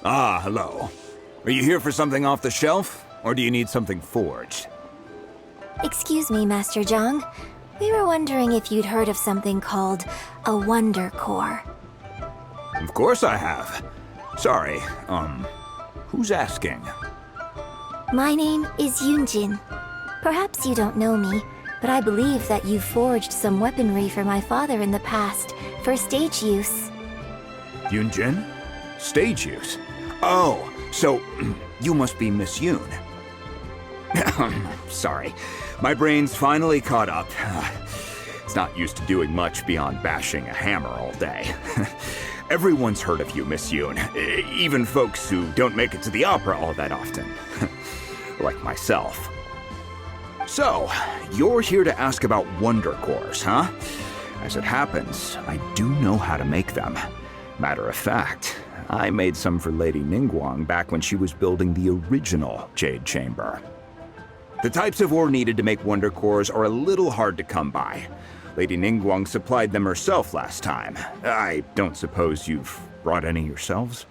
Ah, hello. Are you here for something off the shelf, or do you need something forged? Excuse me, Master Zhang. We were wondering if you'd heard of something called a Wonder Core. Of course I have. Sorry, who's asking? My name is Yun Jin. Perhaps you don't know me, but I believe that you forged some weaponry for my father in the past, for stage use. Yun Jin? Stage use? Oh, so you must be Miss Yun. Sorry, my brain's finally caught up. It's not used to doing much beyond bashing a hammer all day. Everyone's heard of you, Miss Yun, even folks who don't make it to the opera all that often. Like myself. So, you're here to ask about Wonder Cores, huh? As it happens, I do know how to make them. Matter of fact, I made some for Lady Ningguang back when she was building the original Jade Chamber. The types of ore needed to make Wonder Cores are a little hard to come by. Lady Ningguang supplied them herself last time. I don't suppose you've brought any yourselves?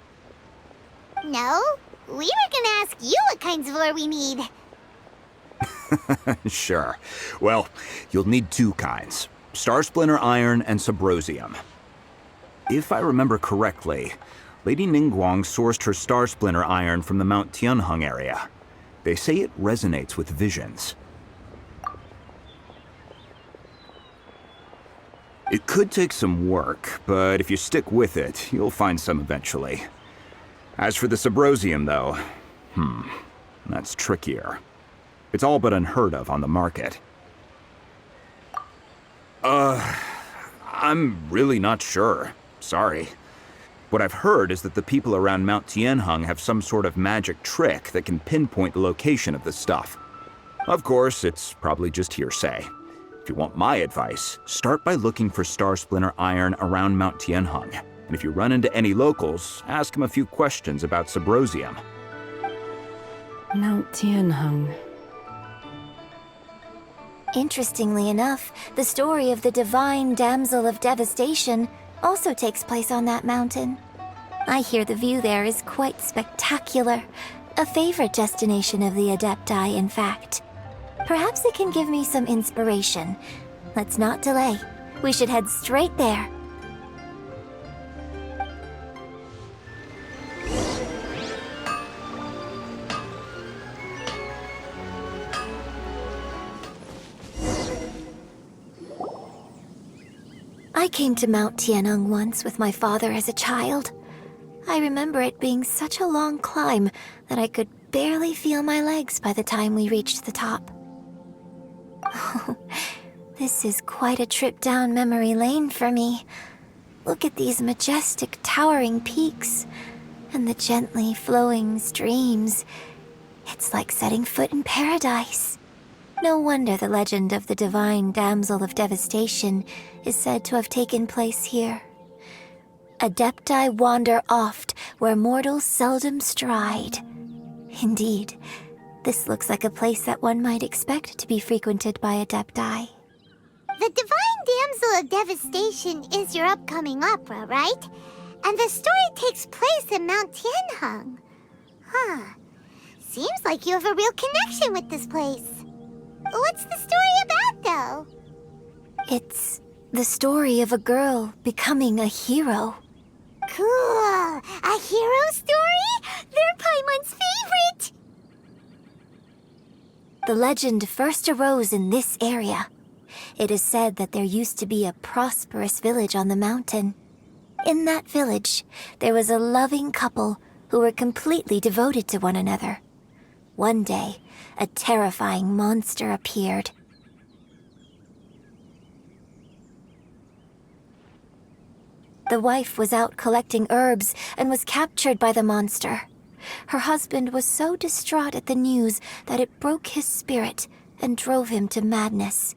No, we were gonna ask you what kinds of ore we need. Sure. Well, you'll need two kinds. Star Splinter Iron and Subrosium. If I remember correctly, Lady Ningguang sourced her Star Splinter Iron from the Mount Tianheng area. They say it resonates with visions. It could take some work, but if you stick with it, you'll find some eventually. As for the Subrosium, though, that's trickier. It's all but unheard of on the market. I'm really not sure. Sorry. What I've heard is that the people around Mount Tianheng have some sort of magic trick that can pinpoint the location of the stuff. Of course, it's probably just hearsay. If you want my advice, start by looking for Star Splinter Iron around Mount Tianheng. And if you run into any locals, ask them a few questions about Subrosium. Mount Tianheng. Interestingly enough, the story of the divine damsel of devastation also takes place on that mountain. I hear the view there is quite spectacular. A favorite destination of the adepti, in fact. Perhaps it can give me some inspiration. Let's not delay. We should head straight there. I came to Mount Tianheng once with my father as a child. I remember it being such a long climb that I could barely feel my legs by the time we reached the top. Oh, this is quite a trip down memory lane for me. Look at these majestic, towering peaks, and the gently flowing streams. It's like setting foot in paradise. No wonder the legend of the divine damsel of devastation is said to have taken place here. Adepti wander oft where mortals seldom stride. Indeed, this looks like a place that one might expect to be frequented by adepti. The Divine Damsel of Devastation is your upcoming opera, right? And the story takes place in Mount Tianheng. Huh. Seems like you have a real connection with this place. What's the story about, though? It's the story of a girl becoming a hero. Cool! A hero story? They're Paimon's favorite! The legend first arose in this area. It is said that there used to be a prosperous village on the mountain. In that village, there was a loving couple who were completely devoted to one another. One day, a terrifying monster appeared. The wife was out collecting herbs and was captured by the monster. Her husband was so distraught at the news that it broke his spirit and drove him to madness.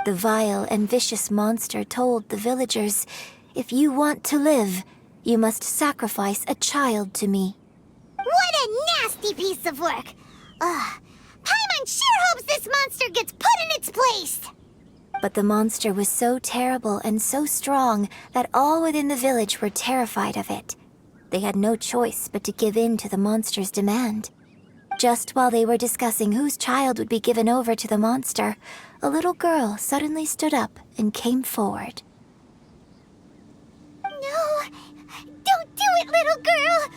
The vile and vicious monster told the villagers, "If you want to live, you must sacrifice a child to me." What a nasty piece of work! Ugh. Paimon sure hopes this monster gets put in its place! But the monster was so terrible and so strong that all within the village were terrified of it. they had no choice but to give in to the monster's demand. Just while they were discussing whose child would be given over to the monster, a little girl suddenly stood up and came forward. No! Don't do it, little girl!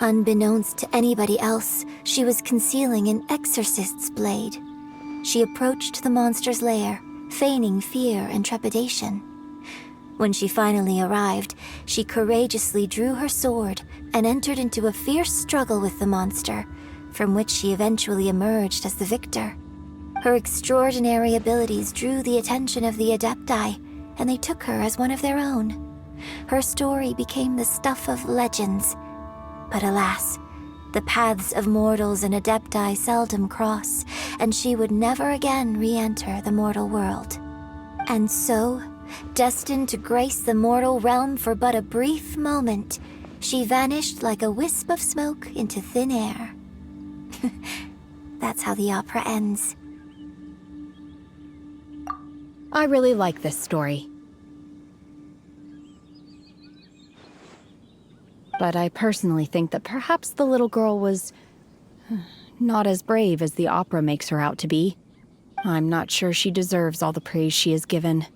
Unbeknownst to anybody else, she was concealing an exorcist's blade. She approached the monster's lair, feigning fear and trepidation. When she finally arrived, she courageously drew her sword and entered into a fierce struggle with the monster, from which she eventually emerged as the victor. Her extraordinary abilities drew the attention of the adepti, and they took her as one of their own. Her story became the stuff of legends. But alas, the paths of mortals and adepti seldom cross, and she would never again re-enter the mortal world. And so, destined to grace the mortal realm for but a brief moment, she vanished like a wisp of smoke into thin air. That's how the opera ends. I really like this story. But I personally think that perhaps the little girl was not as brave as the opera makes her out to be. I'm not sure she deserves all the praise she is given.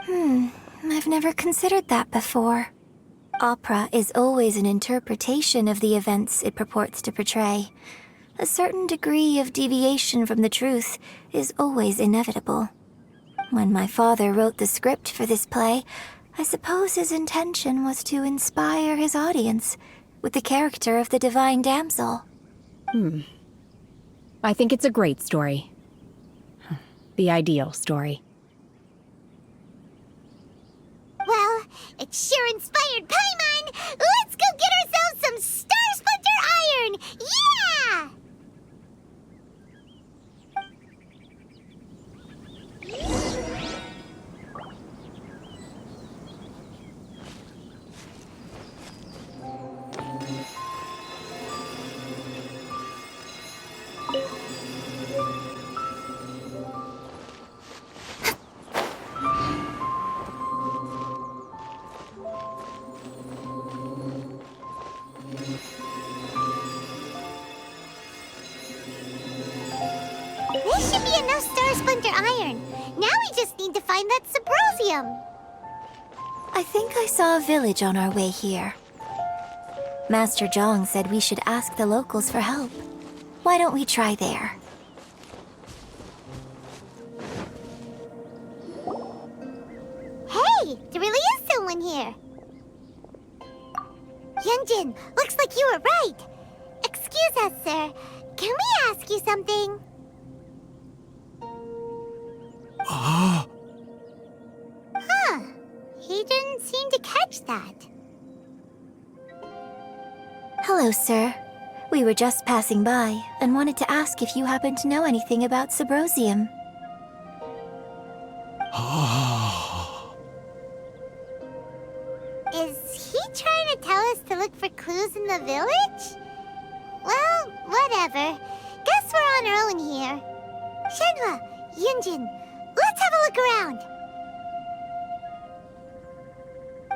I've never considered that before. Opera is always an interpretation of the events it purports to portray. A certain degree of deviation from the truth is always inevitable. When my father wrote the script for this play, I suppose his intention was to inspire his audience with the character of the divine damsel. I think it's a great story. The ideal story. Well, it sure inspired Paimon! Let's go get ourselves some Star Splinter Iron! Yeah! This should be enough Star Splinter Iron. Now we just need to find that Subrosium. I think I saw a village on our way here. Master Zhang said we should ask the locals for help. Why don't we try there? Hey, there really is someone here. Yun Jin, looks like you were right. Excuse us, sir. Can we ask you something? Huh. He didn't seem to catch that. Hello, sir. We were just passing by and wanted to ask if you happen to know anything about Subrosium. Is he trying to tell us to look for clues in the village? Well, whatever. Guess we're on our own here. Shenhe, Yunjin, let's have a look around.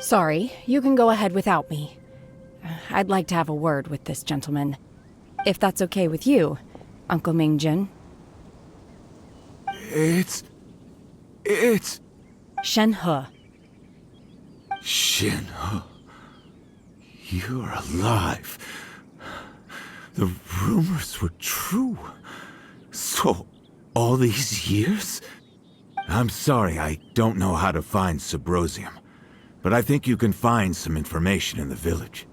Sorry, you can go ahead without me. I'd like to have a word with this gentleman. If that's okay with you, Uncle Mingjin. It's... Shenhe. Shenhe. You're alive. The rumors were true. So, all these years? I'm sorry, I don't know how to find Subrosium, but I think you can find some information in the village.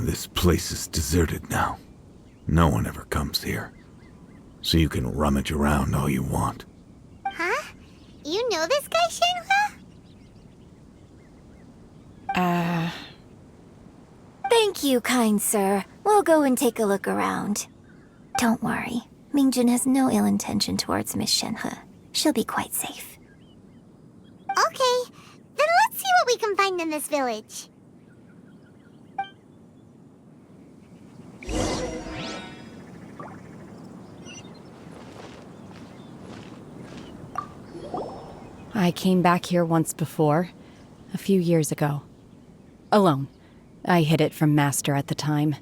This place is deserted now. No one ever comes here. So you can rummage around all you want. Huh? You know this guy, Shenhe? Thank you, kind sir. We'll go and take a look around. Don't worry. Mingjin has no ill intention towards Miss Shenhe. She'll be quite safe. Okay, then let's see what we can find in this village. I came back here once before. a few years ago. Alone. I hid it from Master at the time.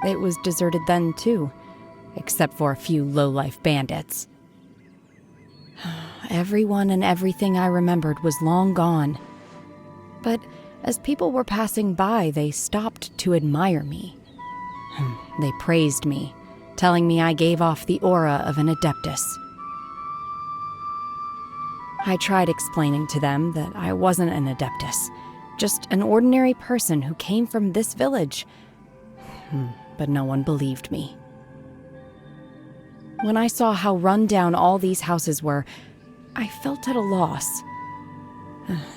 It was deserted then, too, except for a few low-life bandits. Everyone and everything I remembered was long gone. But as people were passing by, they stopped to admire me. They praised me, telling me I gave off the aura of an adeptus. I tried explaining to them that I wasn't an adeptus, just an ordinary person who came from this village. But no one believed me. When I saw how run down all these houses were, I felt at a loss.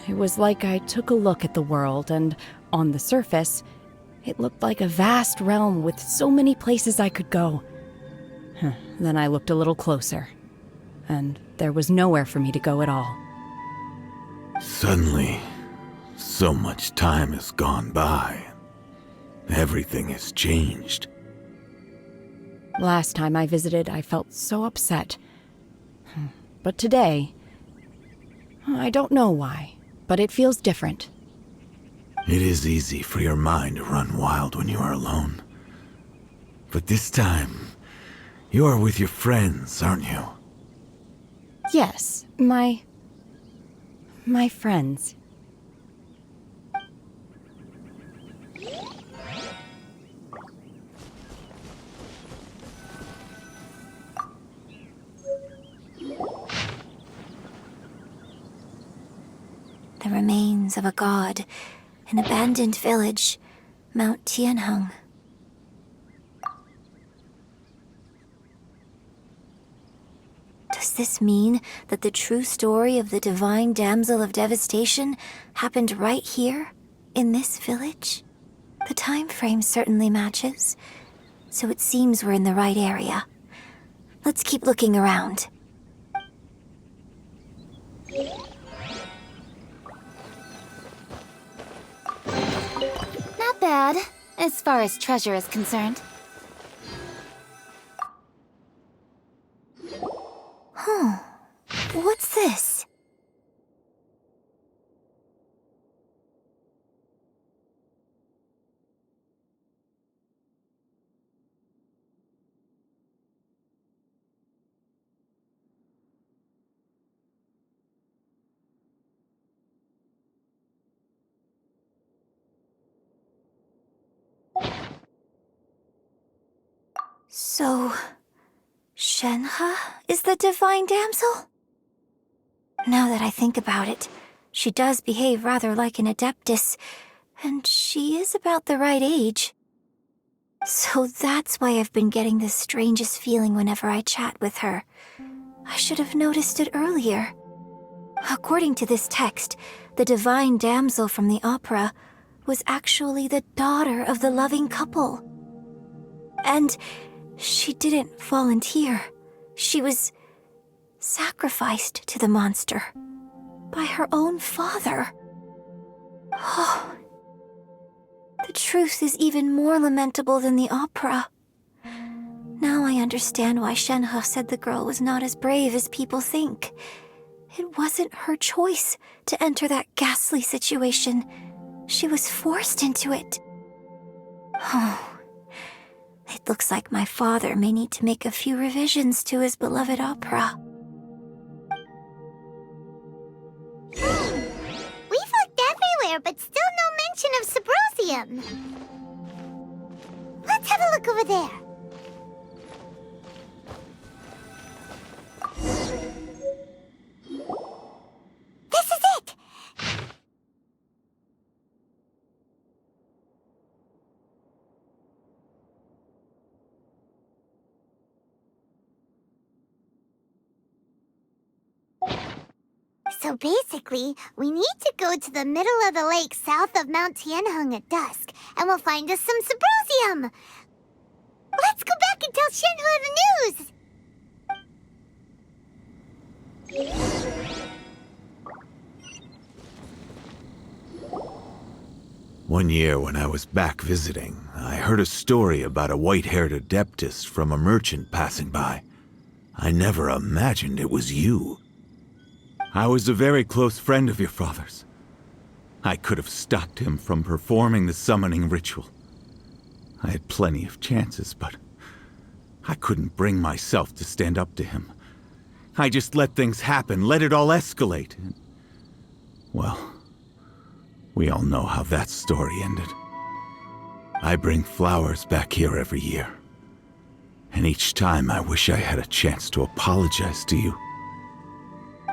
It was like I took a look at the world, and on the surface, it looked like a vast realm with so many places I could go. Then I looked a little closer, and there was nowhere for me to go at all. Suddenly, so much time has gone by. Everything has changed. Last time I visited, I felt so upset. But today, I don't know why, but it feels different. It is easy for your mind to run wild when you are alone. But this time, you are with your friends, aren't you? Yes, my friends. The remains of a god, an abandoned village, Mount Tianheng. Does this mean that the true story of the divine damsel of devastation happened right here, in this village? The time frame certainly matches, so it seems we're in the right area. Let's keep looking around. Not bad, as far as treasure is concerned. What's this? So, Shenhe is the divine damsel? Now that I think about it, she does behave rather like an adeptus, and she is about the right age. So that's why I've been getting the strangest feeling whenever I chat with her. I should have noticed it earlier. According to this text, the divine damsel from the opera was actually the daughter of the loving couple. And she didn't volunteer. She was sacrificed to the monster by her own father. Oh, the truth is even more lamentable than the opera. Now I understand why Shenhe said the girl was not as brave as people think. It wasn't her choice to enter that ghastly situation. She was forced into it. Oh, it looks like my father may need to make a few revisions to his beloved opera. We've looked everywhere, but still no mention of Symbrozium. Let's have a look over there. This is it! So basically, we need to go to the middle of the lake south of Mount Tianheng at dusk, and we'll find us some Symbrozium! Let's go back and tell Shenhe the news! One year when I was back visiting, I heard a story about a white-haired adeptus from a merchant passing by. I never imagined it was you. I was a very close friend of your father's. I could have stopped him from performing the summoning ritual. I had plenty of chances, but I couldn't bring myself to stand up to him. I just let things happen, let it all escalate. Well, we all know how that story ended. I bring flowers back here every year. And each time I wish I had a chance to apologize to you.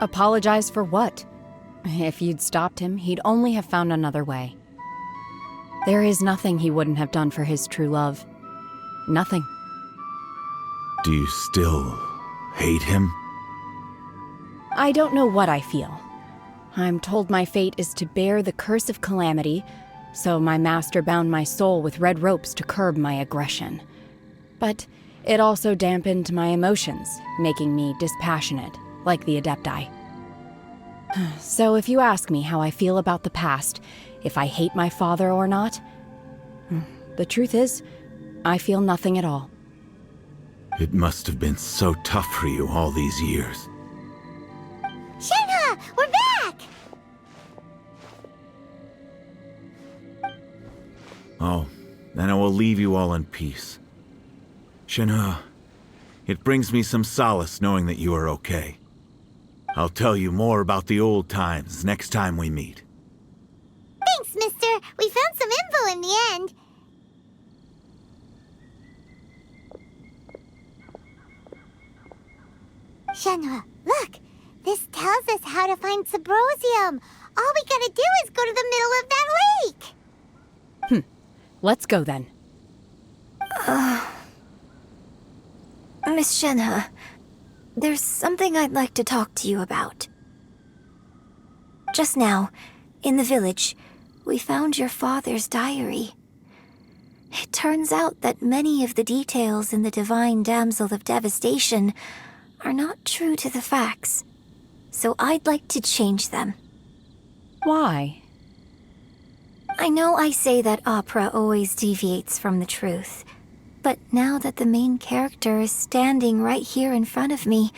Apologize for what? If you'd stopped him, he'd only have found another way. There is nothing he wouldn't have done for his true love. Nothing. Do you still hate him? I don't know what I feel. I'm told my fate is to bear the curse of calamity, so my master bound my soul with red ropes to curb my aggression. But it also dampened my emotions, making me dispassionate, like the adepti. So if you ask me how I feel about the past, if I hate my father or not, the truth is, I feel nothing at all. It must have been so tough for you all these years. Shenhe, we're back! Oh, then I will leave you all in peace. Shenhe, it brings me some solace knowing that you are okay. I'll tell you more about the old times next time we meet. Thanks, mister. We found some info in the end. Shenhe, look! This tells us how to find Subrosium. All we gotta do is go to the middle of that lake! Let's go then. Miss Shenhe, there's something I'd like to talk to you about. Just now, in the village, we found your father's diary. It turns out that many of the details in the Divine Damsel of Devastation are not true to the facts, so I'd like to change them. Why? I know I say that opera always deviates from the truth, but now that the main character is standing right here in front of me,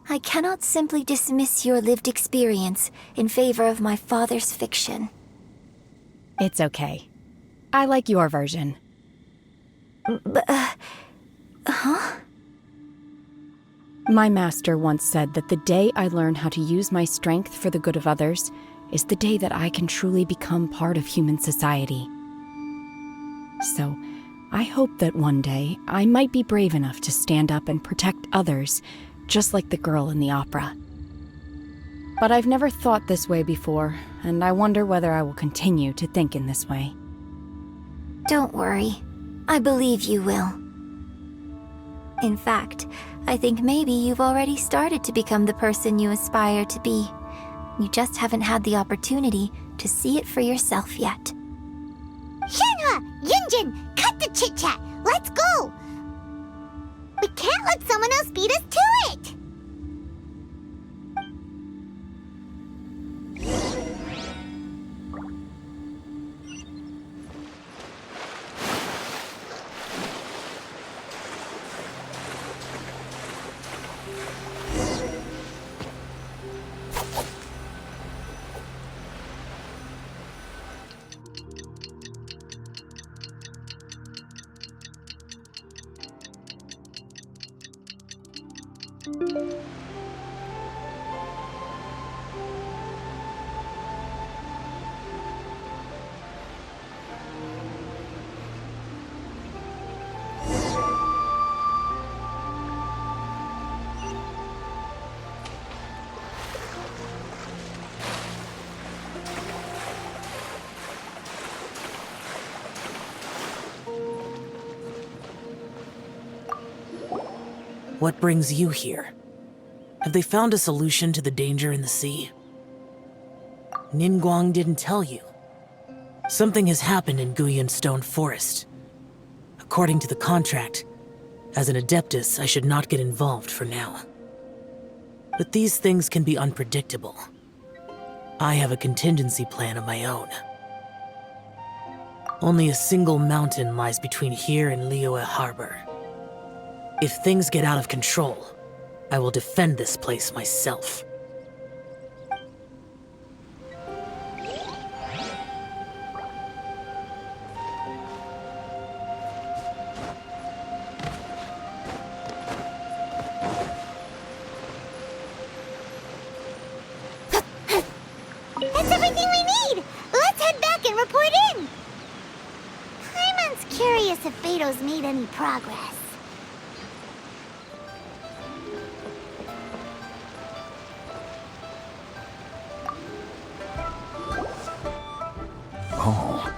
I cannot simply dismiss your lived experience in favor of my father's fiction. It's okay. I like your version. My master once said that the day I learn how to use my strength for the good of others is the day that I can truly become part of human society. So, I hope that one day I might be brave enough to stand up and protect others, just like the girl in the opera. But I've never thought this way before, and I wonder whether I will continue to think in this way. Don't worry. I believe you will. In fact, I think maybe you've already started to become the person you aspire to be. You just haven't had the opportunity to see it for yourself yet. Shenhe! Yun Jin! Cut the chit-chat! Let's go! We can't let someone else beat us to it! What brings you here? Have they found a solution to the danger in the sea? Ningguang didn't tell you. Something has happened in Guyun Stone Forest. According to the contract, as an Adeptus, I should not get involved for now. But these things can be unpredictable. I have a contingency plan of my own. Only a single mountain lies between here and Liyue Harbor. If things get out of control, I will defend this place myself. if Beidou's made any progress. Oh,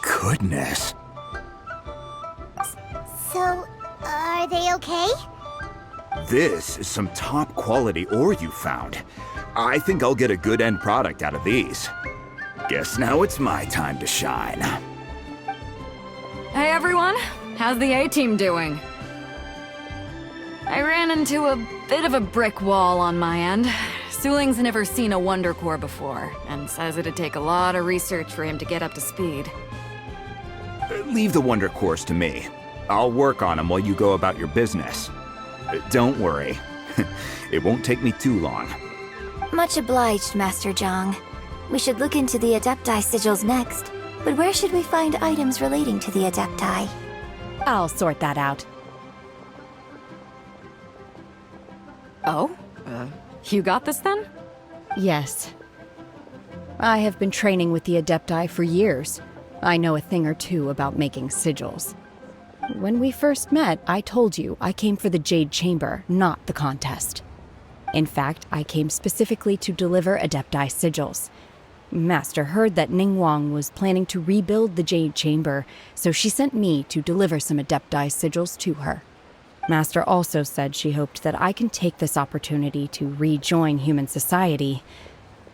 goodness. So, are they okay? This is some top quality ore you found. I think I'll get a good end product out of these. Guess now it's my time to shine. Hey everyone, how's the A-team doing? I ran into a bit of a brick wall on my end. Suling's never seen a Wonder Core before, and says it'd take a lot of research for him to get up to speed. Leave the Wonder Cores to me. I'll work on them while you go about your business. Don't worry. It won't take me too long. Much obliged, Master Zhang. We should look into the adepti sigils next. But where should we find items relating to the adepti? I'll sort that out. Oh? You got this then? Yes. I have been training with the adepti for years. I know a thing or two about making sigils. When we first met, I told you I came for the Jade Chamber, not the contest. In fact, I came specifically to deliver adepti sigils. Master heard that Ningguang was planning to rebuild the Jade Chamber, so she sent me to deliver some adepti sigils to her. Master also said she hoped that I can take this opportunity to rejoin human society.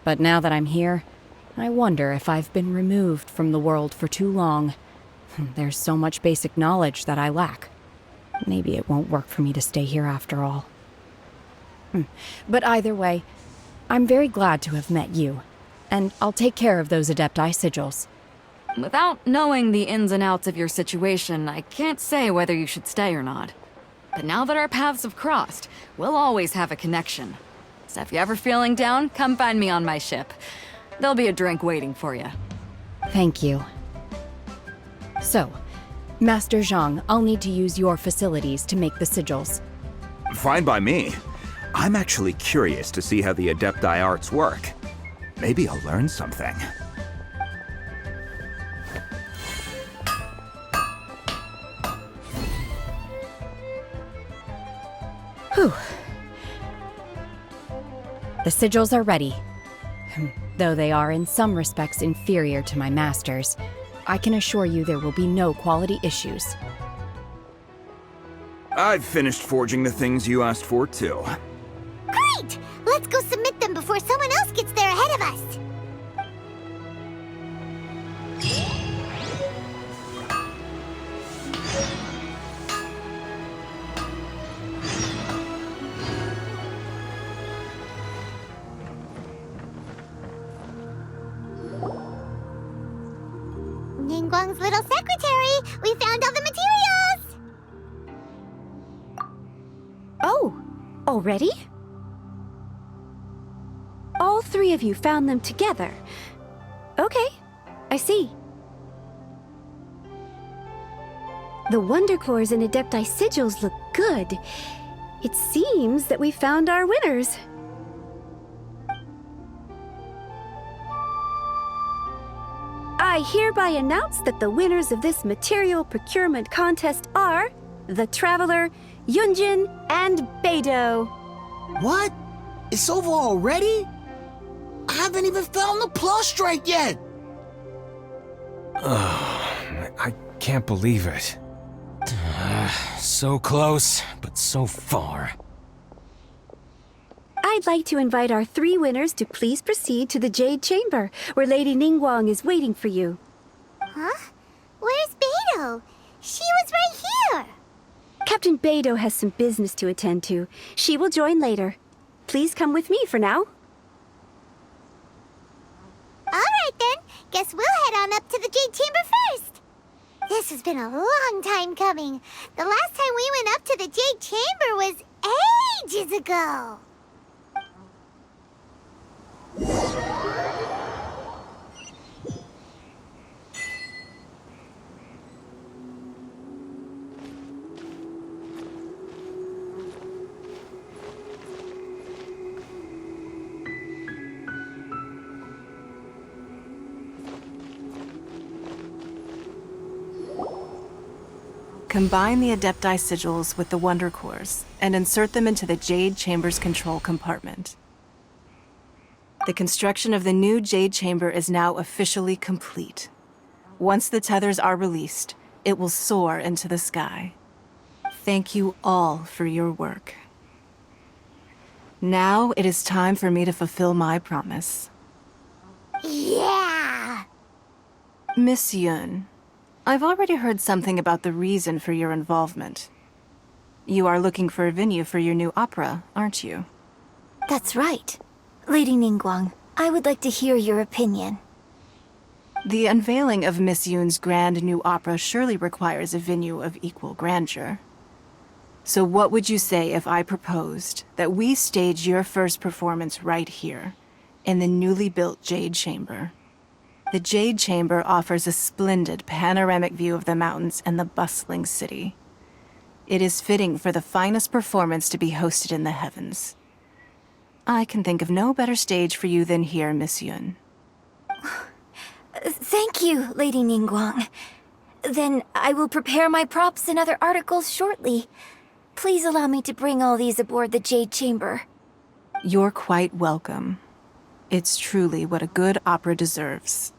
But now that I'm here, I wonder if I've been removed from the world for too long. There's so much basic knowledge that I lack. Maybe it won't work for me to stay here after all. But either way, I'm very glad to have met you. And I'll take care of those adepti sigils. Without knowing the ins and outs of your situation, I can't say whether you should stay or not. But now that our paths have crossed, we'll always have a connection. So if you're ever feeling down, come find me on my ship. There'll be a drink waiting for you. Thank you. So, Master Zhang, I'll need to use your facilities to make the sigils. Fine by me. I'm actually curious to see how the adepti arts work. Maybe I'll learn something. Whew. The sigils are ready. Though they are in some respects inferior to my master's, I can assure you there will be no quality issues. I've finished forging the things you asked for, too. Great! Let's go submit them before someone else gets there ahead of us! Ningguang's little secretary! We found all the materials! Oh, already? All three of you found them together. Okay, I see. The Wonder Cores and Adepti sigils look good. It seems that we found our winners. I hereby announce that the winners of this material procurement contest are the Traveler, Yun Jin, and beidou. What? It's over already? I haven't even found the plus strike yet! I can't believe it. So close, but so far. I'd like to invite our three winners to please proceed to the Jade Chamber, where Lady Ningguang is waiting for you. Huh? Where's Beidou? She was right here! Captain beidou has some business to attend to. She will join later. Please come with me for now. Alright then, guess we'll head on up to the Jade Chamber first! This has been a long time coming. The last time we went up to the Jade Chamber was ages ago! Combine the adepti sigils with the wonder cores and insert them into the Jade Chamber's control compartment. The construction of the new Jade Chamber is now officially complete. Once the tethers are released, it will soar into the sky. Thank you all for your work. Now it is time for me to fulfill my promise. Yeah! Miss Yun, I've already heard something about the reason for your involvement. You are looking for a venue for your new opera, aren't you? That's right. Lady Ningguang, I would like to hear your opinion. The unveiling of Miss Yun's grand new opera surely requires a venue of equal grandeur. So what would you say if I proposed that we stage your first performance right here, in the newly built Jade Chamber? The Jade Chamber offers a splendid panoramic view of the mountains and the bustling city. It is fitting for the finest performance to be hosted in the heavens. I can think of no better stage for you than here, Miss Yun. Thank you, Lady Ningguang. Then I will prepare my props and other articles shortly. Please allow me to bring all these aboard the Jade Chamber. You're quite welcome. It's truly what a good opera deserves.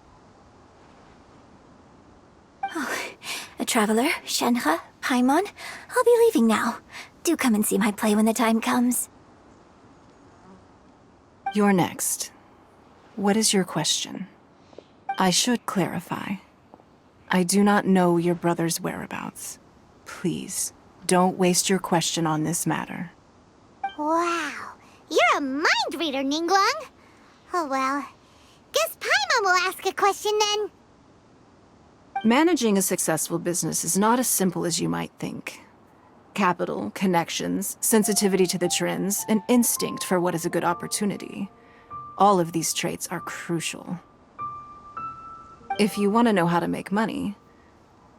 A traveler, Shenhe, Paimon, I'll be leaving now. Do come and see my play when the time comes. You're next. What is your question? I should clarify. I do not know your brother's whereabouts. Please, don't waste your question on this matter. Wow, you're a mind reader, Ningguang. Oh well, guess Paimon will ask a question then. Managing a successful business is not as simple as you might think. Capital, connections, sensitivity to the trends, and instinct for what is a good opportunity. All of these traits are crucial. If you want to know how to make money,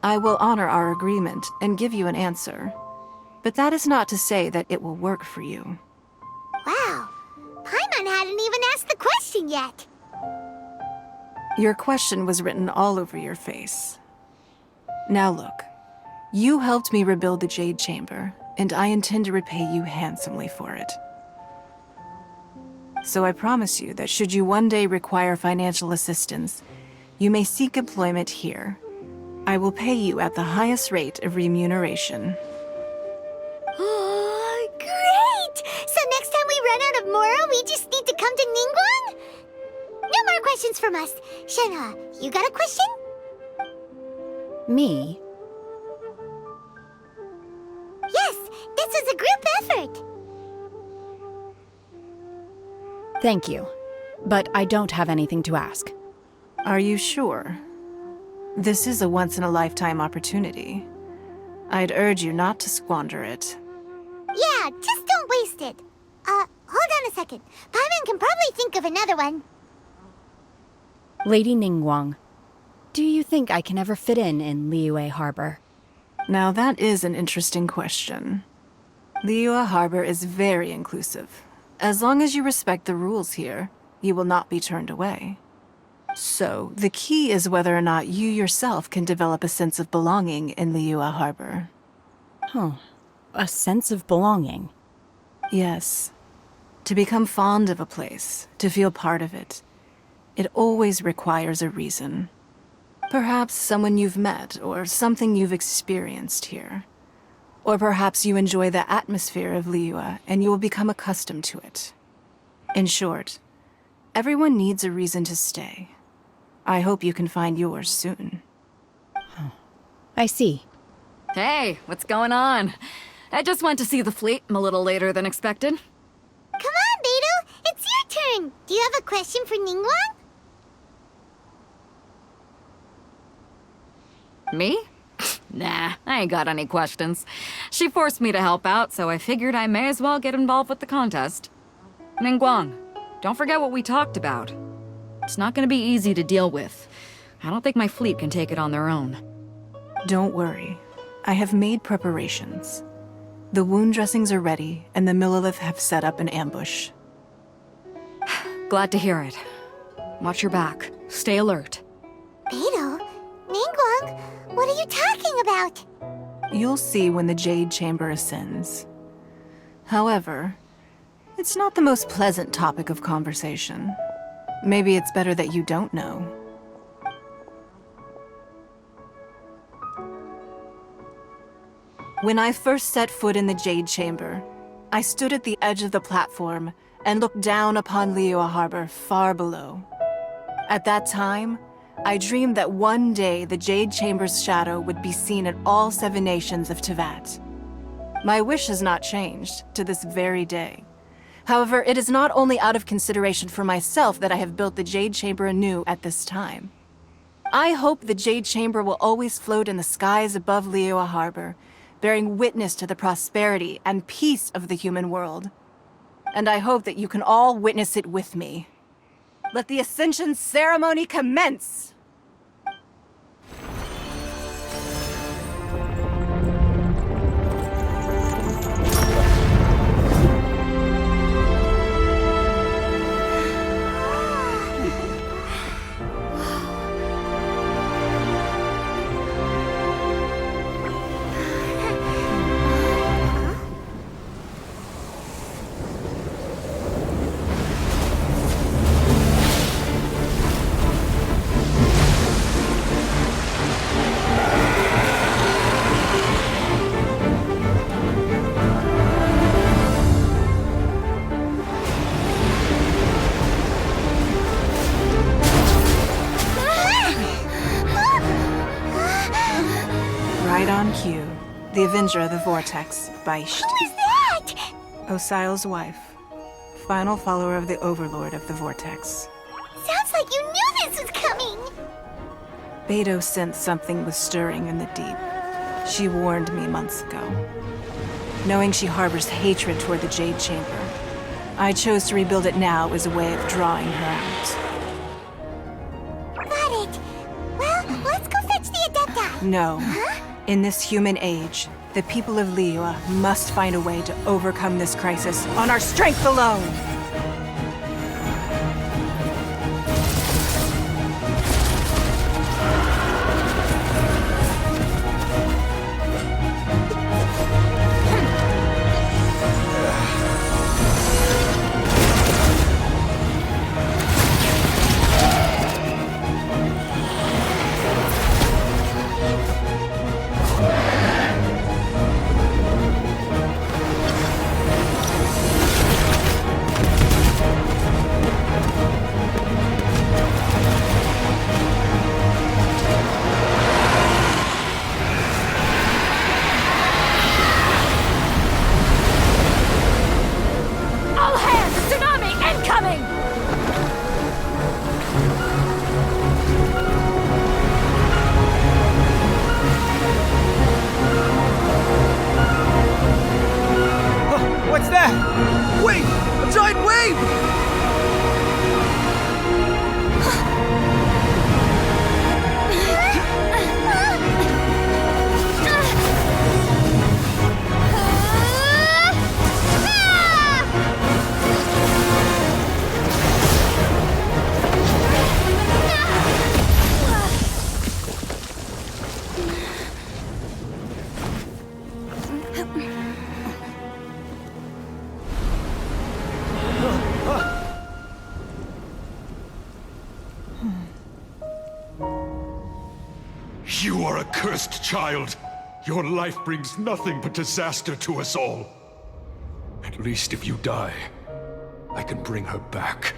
I will honor our agreement and give you an answer. But that is not to say that it will work for you. Wow, Paimon hadn't even asked the question yet. Your question was written all over your face. Now look, you helped me rebuild the Jade Chamber, and I intend to repay you handsomely for it. So I promise you that should you one day require financial assistance, you may seek employment here. I will pay you at the highest rate of remuneration. Oh, great! So next time we run out of Moro, we just need to come to Ningguang? No more questions from us. Shenhe, you got a question? Me? Yes, this is a group effort. Thank you. But I don't have anything to ask. Are you sure? This is a once-in-a-lifetime opportunity. I'd urge you not to squander it. Yeah, just don't waste it. Hold on a second. Paimon can probably think of another one. Lady Ningguang, do you think I can ever fit in Liyue Harbor? Now that is an interesting question. Liyue Harbor is very inclusive. As long as you respect the rules here, you will not be turned away. So, the key is whether or not you yourself can develop a sense of belonging in Liyue Harbor. Huh. A sense of belonging. Yes. To become fond of a place, to feel part of it, it always requires a reason. Perhaps someone you've met, or something you've experienced here. Or perhaps you enjoy the atmosphere of Liyue, and you will become accustomed to it. In short, everyone needs a reason to stay. I hope you can find yours soon. I see. Hey, what's going on? I just went to see the fleet a little later than expected. Come on, beidou, it's your turn. Do you have a question for Ningguang? Me? Nah, I ain't got any questions. She forced me to help out, so I figured I may as well get involved with the contest. Ningguang, don't forget what we talked about. It's not gonna be easy to deal with. I don't think my fleet can take it on their own. Don't worry. I have made preparations. The wound dressings are ready, and the Millilith have set up an ambush. Glad to hear it. Watch your back. Stay alert. Beidou? Ningguang? What are you talking about? You'll see when the Jade Chamber ascends. However, it's not the most pleasant topic of conversation. Maybe it's better that you don't know. When I first set foot in the Jade Chamber, I stood at the edge of the platform and looked down upon Liyue Harbor far below. At that time, I dreamed that one day the Jade Chamber's shadow would be seen at all 7 nations of Teyvat. My wish has not changed to this very day. However, it is not only out of consideration for myself that I have built the Jade Chamber anew at this time. I hope the Jade Chamber will always float in the skies above Liyue Harbor, bearing witness to the prosperity and peace of the human world. And I hope that you can all witness it with me. Let the Ascension ceremony commence! The Avenger of the Vortex, Beidou. Who is that? Osial's wife. Final follower of the Overlord of the Vortex. Sounds like you knew this was coming! Beidou sensed something was stirring in the deep. She warned me months ago. Knowing she harbors hatred toward the Jade Chamber, I chose to rebuild it now as a way of drawing her out. Got it. Well, let's go fetch the adepti. No. In this human age, the people of Liyue must find a way to overcome this crisis on our strength alone! You are a cursed child. Your life brings nothing but disaster to us all. At least if you die, I can bring her back.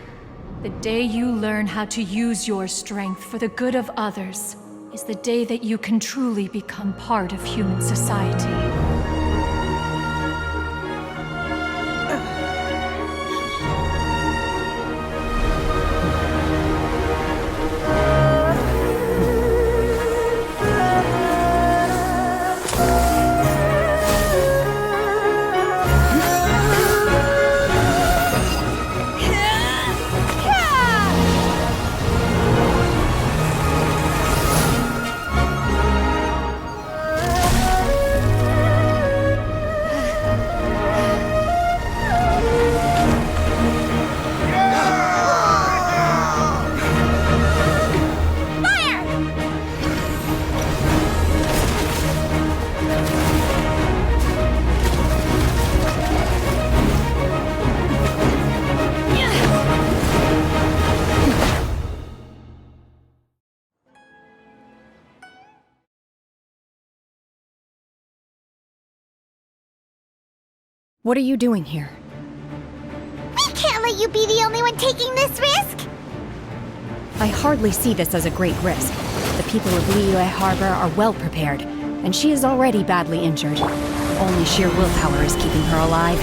The day you learn how to use your strength for the good of others is the day that you can truly become part of human society. What are you doing here? We can't let you be the only one taking this risk! I hardly see this as a great risk. The people of Liyue Harbor are well prepared, and she is already badly injured. Only sheer willpower is keeping her alive.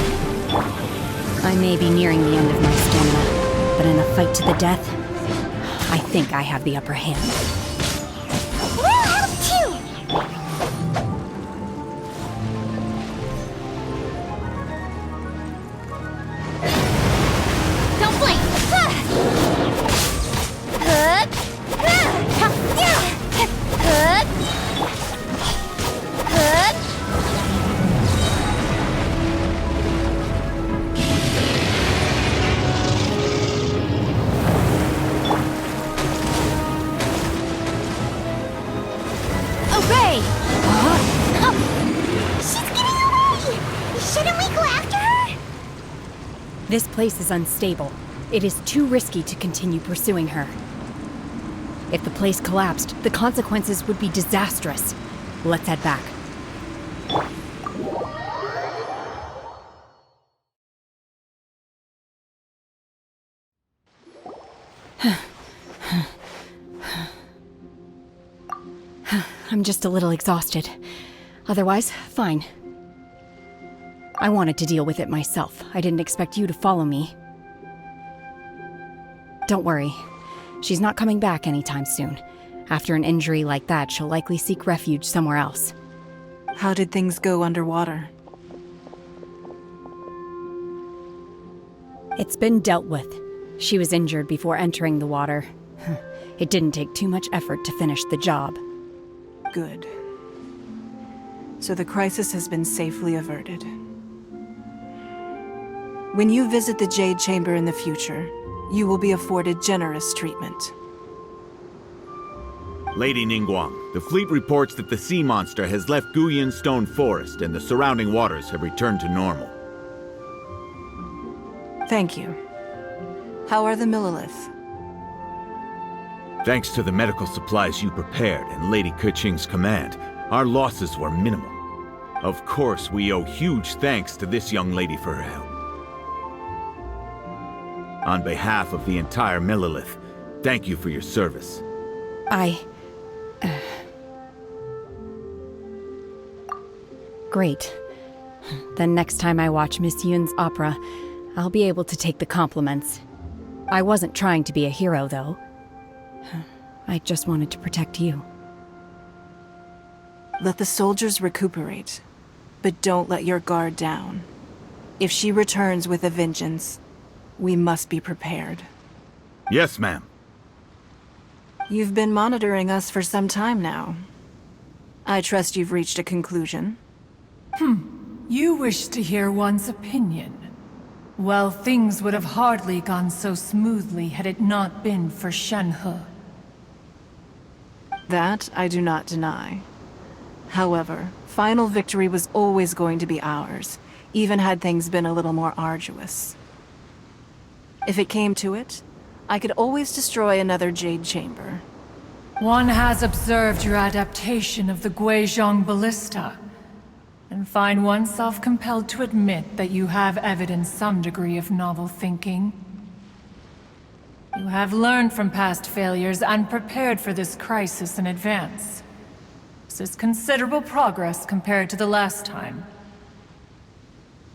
I may be nearing the end of my stamina, but in a fight to the death, I think I have the upper hand. We'll help too! Don't blink! Obey! She's getting away! Shouldn't we go after her? This place is unstable. It is too risky to continue pursuing her. If the place collapsed, the consequences would be disastrous. Let's head back. I'm just a little exhausted. Otherwise, fine. I wanted to deal with it myself. I didn't expect you to follow me. Don't worry. She's not coming back anytime soon. After an injury like that, she'll likely seek refuge somewhere else. How did things go underwater? It's been dealt with. She was injured before entering the water. It didn't take too much effort to finish the job. Good. So the crisis has been safely averted. When you visit the Jade Chamber in the future, you will be afforded generous treatment. Lady Ningguang, the fleet reports that the sea monster has left Guyun Stone Forest and the surrounding waters have returned to normal. Thank you. How are the Millilith? Thanks to the medical supplies you prepared and Lady Keqing's command, our losses were minimal. Of course, we owe huge thanks to this young lady for her help. On behalf of the entire Millilith, thank you for your service. Great. Then next time I watch Miss Yun's opera, I'll be able to take the compliments. I wasn't trying to be a hero, though. I just wanted to protect you. Let the soldiers recuperate, but don't let your guard down. If she returns with a vengeance, we must be prepared. Yes, ma'am. You've been monitoring us for some time now. I trust you've reached a conclusion. You wish to hear one's opinion. Well, things would have hardly gone so smoothly had it not been for Shenhe. That I do not deny. However, final victory was always going to be ours, even had things been a little more arduous. If it came to it, I could always destroy another Jade Chamber. One has observed your adaptation of the Guizhong ballista, and find oneself compelled to admit that you have evidenced some degree of novel thinking. You have learned from past failures and prepared for this crisis in advance. This is considerable progress compared to the last time.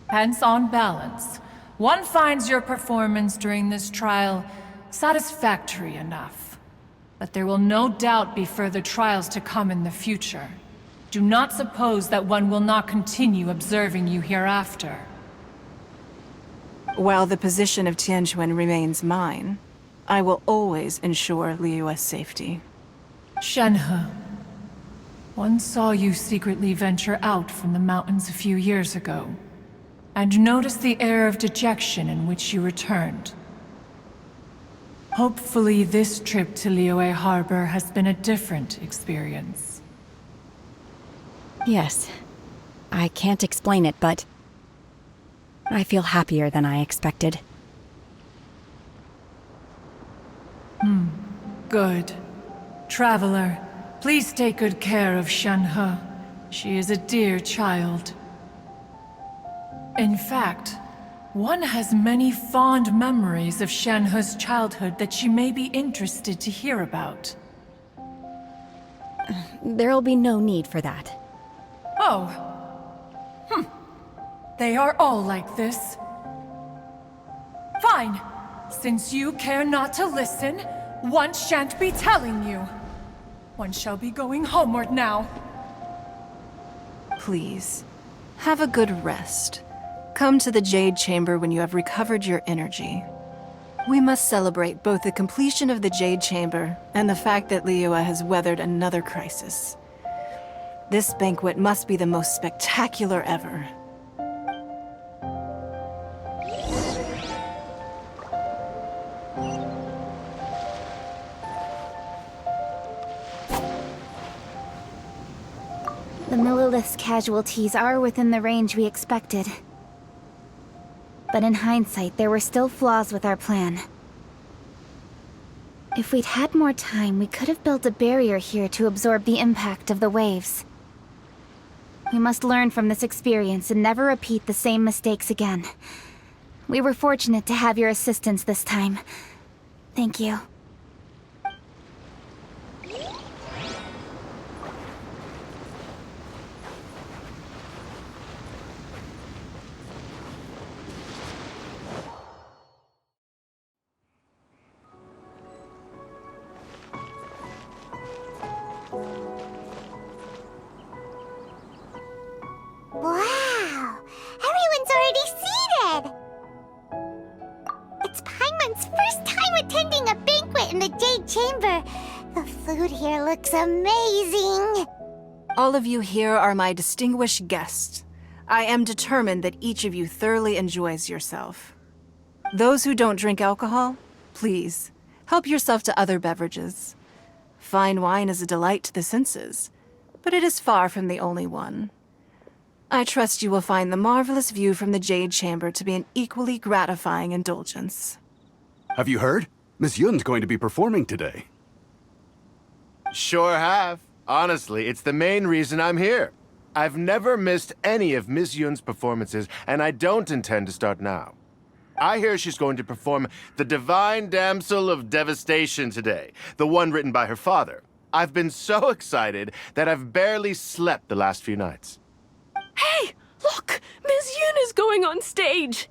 Hence, on balance, one finds your performance during this trial satisfactory enough. But there will no doubt be further trials to come in the future. Do not suppose that one will not continue observing you hereafter. While the position of Tianquan remains mine, I will always ensure Liyue's safety. Shenhe, one saw you secretly venture out from the mountains a few years ago, and noticed the air of dejection in which you returned. Hopefully this trip to Liyue Harbor has been a different experience. Yes. I can't explain it, but I feel happier than I expected. Good. Traveler, please take good care of Shenhe. She is a dear child. In fact, one has many fond memories of Shenhe's childhood that she may be interested to hear about. There'll be no need for that. Oh. They are all like this. Fine. Since you care not to listen, one shan't be telling you. One shall be going homeward now. Please, have a good rest. Come to the Jade Chamber when you have recovered your energy. We must celebrate both the completion of the Jade Chamber and the fact that Liyue has weathered another crisis. This banquet must be the most spectacular ever. The Millilith's casualties are within the range we expected. But in hindsight, there were still flaws with our plan. If we'd had more time, we could have built a barrier here to absorb the impact of the waves. We must learn from this experience and never repeat the same mistakes again. We were fortunate to have your assistance this time. Thank you. Wow! Everyone's already seated! It's Paimon's first time attending a banquet in the Jade Chamber. The food here looks amazing! All of you here are my distinguished guests. I am determined that each of you thoroughly enjoys yourself. Those who don't drink alcohol, please, help yourself to other beverages. Fine wine is a delight to the senses, but it is far from the only one. I trust you will find the marvelous view from the Jade Chamber to be an equally gratifying indulgence. Have you heard? Miss Yun's going to be performing today. Sure have. Honestly, it's the main reason I'm here. I've never missed any of Miss Yun's performances, and I don't intend to start now. I hear she's going to perform The Divine Damsel of Devastation today, the one written by her father. I've been so excited that I've barely slept the last few nights. Hey, look! Miss Yun is going on stage!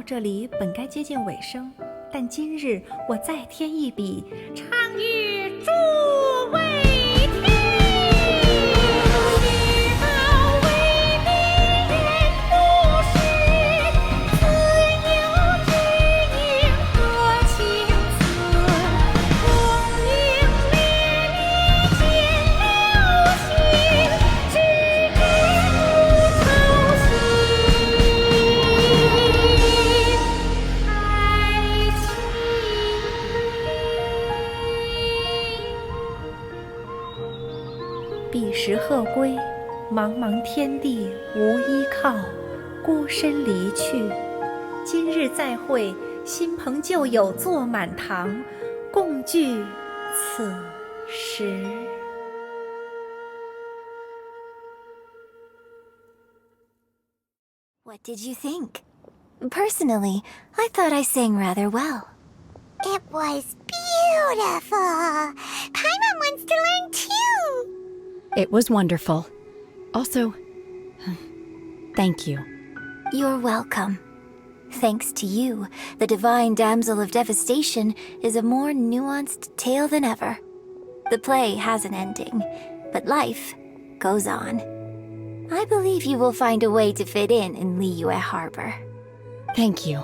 这里本该接近尾声，但今日我再添一笔，唱与诸位听。归，茫茫天地无依靠，孤身离去。今日再会，新朋旧友坐满堂，共聚此时。What did you think? Personally, I thought I sang rather well. It was beautiful. Paimon wants to learn too. It was wonderful. Also, thank you. You're welcome. Thanks to you, the Divine Damsel of Devastation is a more nuanced tale than ever. The play has an ending, but life goes on. I believe you will find a way to fit in Liyue Harbor. Thank you.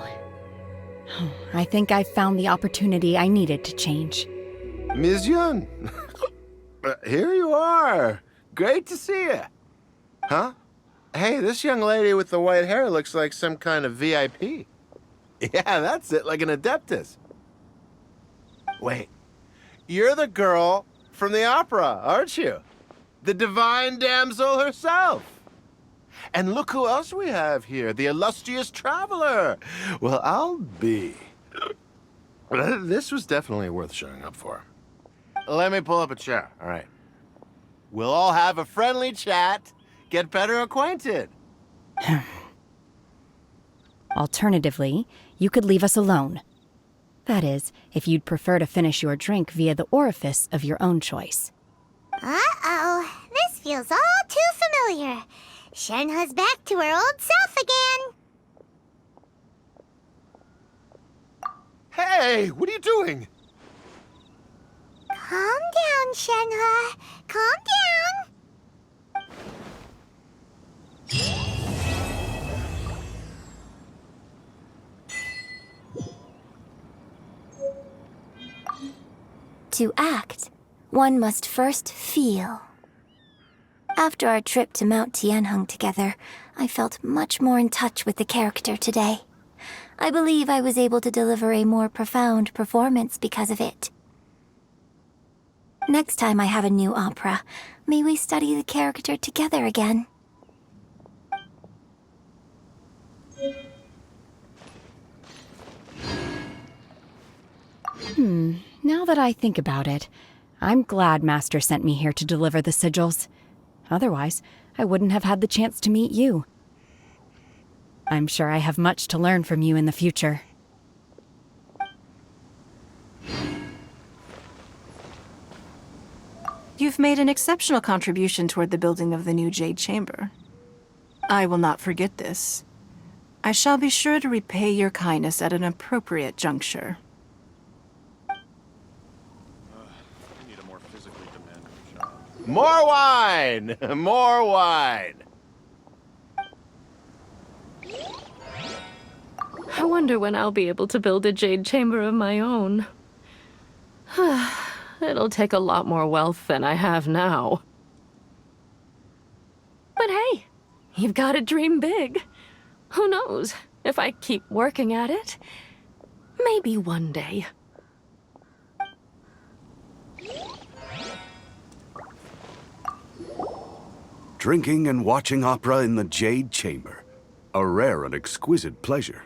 I think I've found the opportunity I needed to change. Ms. Yun, here you are. Great to see you. Huh? Hey, this young lady with the white hair looks like some kind of VIP. Yeah, that's it, like an adeptus. Wait, you're the girl from the opera, aren't you? The divine damsel herself. And look who else we have here, the illustrious traveler. Well, I'll be. This was definitely worth showing up for. Let me pull up a chair, all right. We'll all have a friendly chat, get better acquainted. Alternatively, you could leave us alone. That is, if you'd prefer to finish your drink via the orifice of your own choice. Uh-oh, this feels all too familiar. Shenhe's back to her old self again. Hey, what are you doing? Calm down, Shenhe. Calm down. To act, one must first feel. After our trip to Mount Tianheng together, I felt much more in touch with the character today. I believe I was able to deliver a more profound performance because of it. Next time I have a new opera, may we study the character together again. Now that I think about it, I'm glad Master sent me here to deliver the sigils. Otherwise, I wouldn't have had the chance to meet you. I'm sure I have much to learn from you in the future. You've made an exceptional contribution toward the building of the new Jade Chamber. I will not forget this. I shall be sure to repay your kindness at an appropriate juncture. More wine! More wine! I wonder when I'll be able to build a Jade Chamber of my own. It'll take a lot more wealth than I have now. But hey, you've got to dream big. Who knows? If I keep working at it, maybe one day. Drinking and watching opera in the Jade Chamber. A rare and exquisite pleasure.